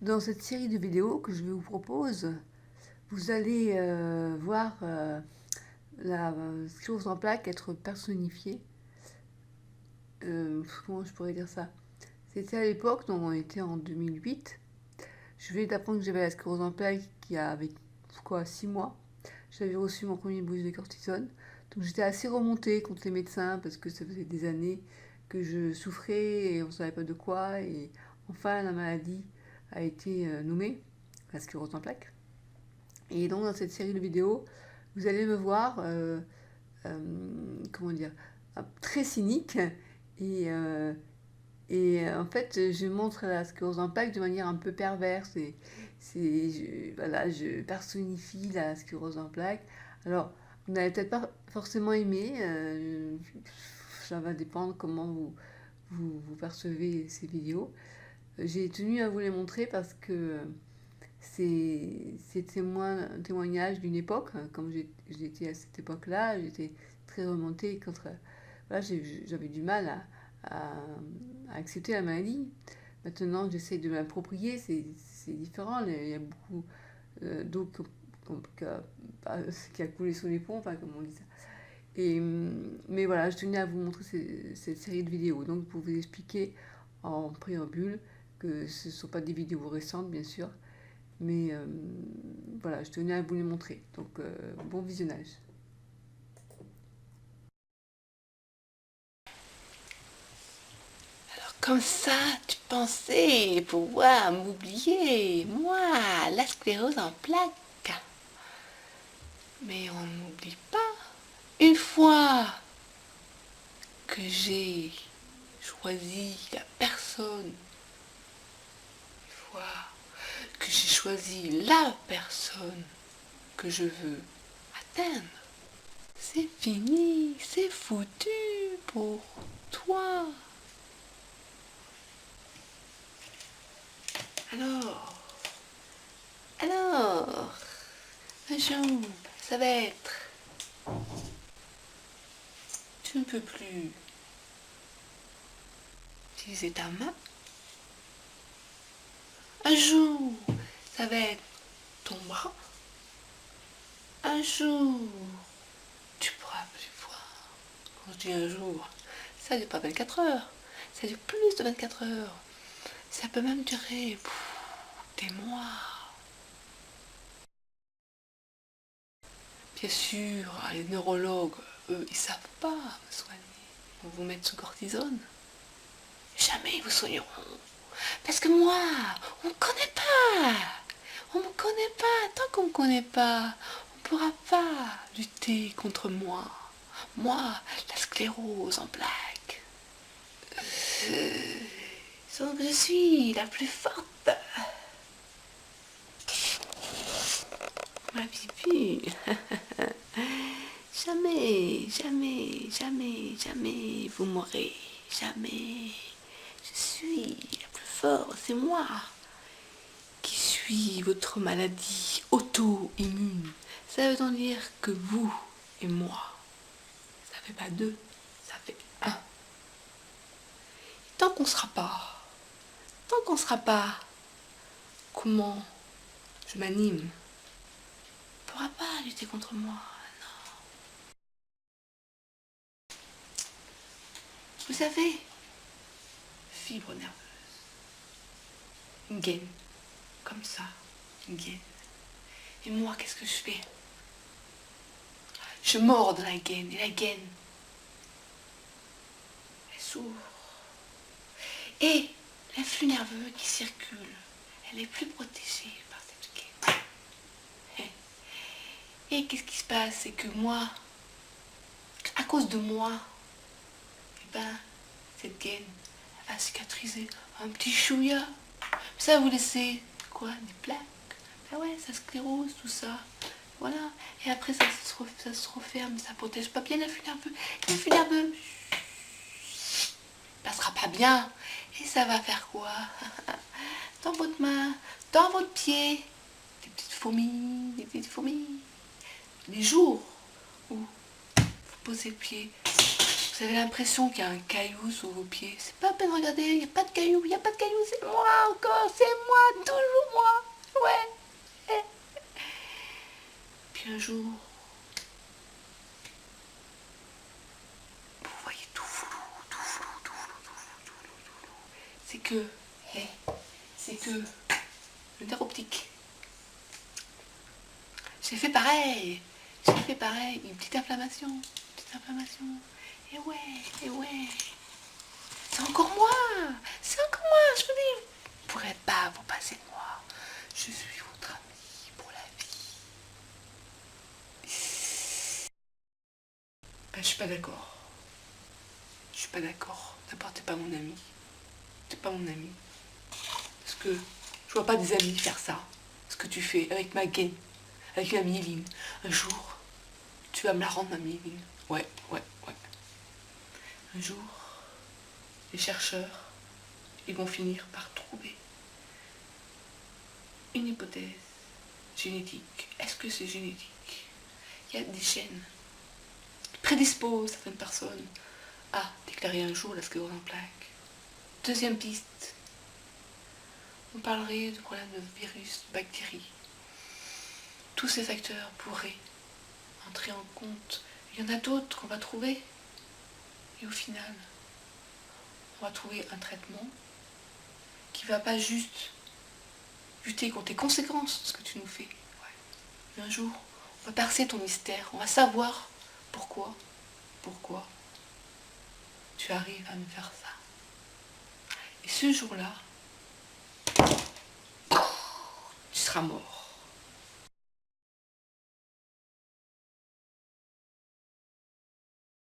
Dans cette série de vidéos que je vous propose, vous allez voir la sclérose en plaques être personnifiée. Comment je pourrais dire ça? C'était à l'époque, donc on était en 2008. Je venais d'apprendre que j'avais la sclérose en plaques il y a avec quoi 6 mois. J'avais reçu mon premier boost de cortisone. Donc j'étais assez remontée contre les médecins parce que ça faisait des années que je souffrais et on ne savait pas de quoi. Et enfin, la maladie a été nommée, la sclérose en plaques. Et donc dans cette série de vidéos, vous allez me voir, comment dire, très cynique et, en fait je montre la sclérose en plaques de manière un peu perverse voilà, je personnifie la sclérose en plaques. Alors vous n'allez peut-être pas forcément aimer, ça va dépendre comment vous percevez ces vidéos. J'ai tenu à vous les montrer parce que c'est un témoignage d'une époque. Comme j'étais à cette époque-là, j'étais très remontée contre. Voilà, j'avais du mal à accepter la maladie. Maintenant, j'essaie de m'approprier, c'est différent. Il y a beaucoup d'eau qui a coulé sous les ponts, enfin, comme on dit ça. Mais voilà, je tenais à vous montrer cette série de vidéos. Donc, pour vous expliquer en préambule que ce ne sont pas des vidéos récentes, bien sûr, mais voilà, je tenais à vous les montrer. Donc, bon visionnage. Alors comme ça, tu pensais pouvoir m'oublier, moi, la sclérose en plaques. Mais on n'oublie pas. Une fois que j'ai choisi la personne, une fois que j'ai choisi la personne que je veux atteindre, c'est fini, c'est foutu pour toi. Alors, un jour, ça va être, tu ne peux plus utiliser ta main. Un jour, ça va être ton bras. Un jour, tu pourras plus voir. Quand je dis un jour, ça ne dure pas 24 heures. Ça dure plus de 24 heures. Ça peut même durer des mois. Bien sûr, les neurologues, eux, ils savent pas me soigner. Ils vont vous mettre sous cortisone. Jamais ils vous soigneront. Parce que moi, on me connaît pas. On me connaît pas. Tant qu'on me connaît pas, on ne pourra pas lutter contre moi. Moi, la sclérose en plaques. Donc je suis la plus forte. Ma bibi. Jamais, jamais, jamais, jamais vous m'aurez. Jamais. Je suis la plus forte. C'est moi qui suis votre maladie auto-immune. Ça veut donc dire que vous et moi, ça fait pas deux, ça fait un. Tant qu'on sera pas, comment je m'anime, on ne pourra pas lutter contre moi. Non. Vous savez, fibre nerveuse, une gaine, comme ça, une gaine. Et moi, qu'est-ce que je fais? Je mords dans la gaine, et la gaine, elle s'ouvre. Et l'influx nerveux qui circule, elle est plus protégée par cette gaine. Et qu'est-ce qui se passe? C'est que moi, à cause de moi, eh ben, cette gaine va cicatriser un petit chouïa. Ça va vous laisser quoi? Des plaques. Ben ouais, ça sclérose, tout ça. Voilà. Et après, ça se referme, ça protège pas bien l'influx nerveux. L'influx nerveux passera pas bien. Et ça va faire quoi? Dans votre main, dans votre pied, des petites fourmis, des petites fourmis. Les jours où vous posez le pied, vous avez l'impression qu'il y a un caillou sous vos pieds. C'est pas à peine, regardez, il n'y a pas de caillou, il n'y a pas de caillou, c'est moi encore, c'est moi, toujours. que, le nerf optique. J'ai fait pareil, une petite inflammation. Et ouais. C'est encore moi, je vous dis. Vous ne pourrez pas vous passer de moi. Je suis votre ami pour la vie. Ben, je suis pas d'accord. D'abord, t'es pas mon ami. Parce que je vois pas des amis faire ça. Ce que tu fais avec ma gaine, avec la myéline. Un jour, tu vas me la rendre, ma myéline. Ouais. Un jour, les chercheurs, ils vont finir par trouver une hypothèse génétique. Est-ce que c'est génétique? Il y a des gènes qui prédisposent certaines personnes à déclarer un jour la sclérose en plaques. Deuxième piste, on parlerait de problèmes de virus, de bactéries. Tous ces facteurs pourraient entrer en compte. Il y en a d'autres qu'on va trouver. Et au final, on va trouver un traitement qui va pas juste lutter contre les conséquences de ce que tu nous fais. Ouais. Mais un jour, on va percer ton mystère. On va savoir pourquoi tu arrives à me faire ça. Et ce jour-là, tu seras mort.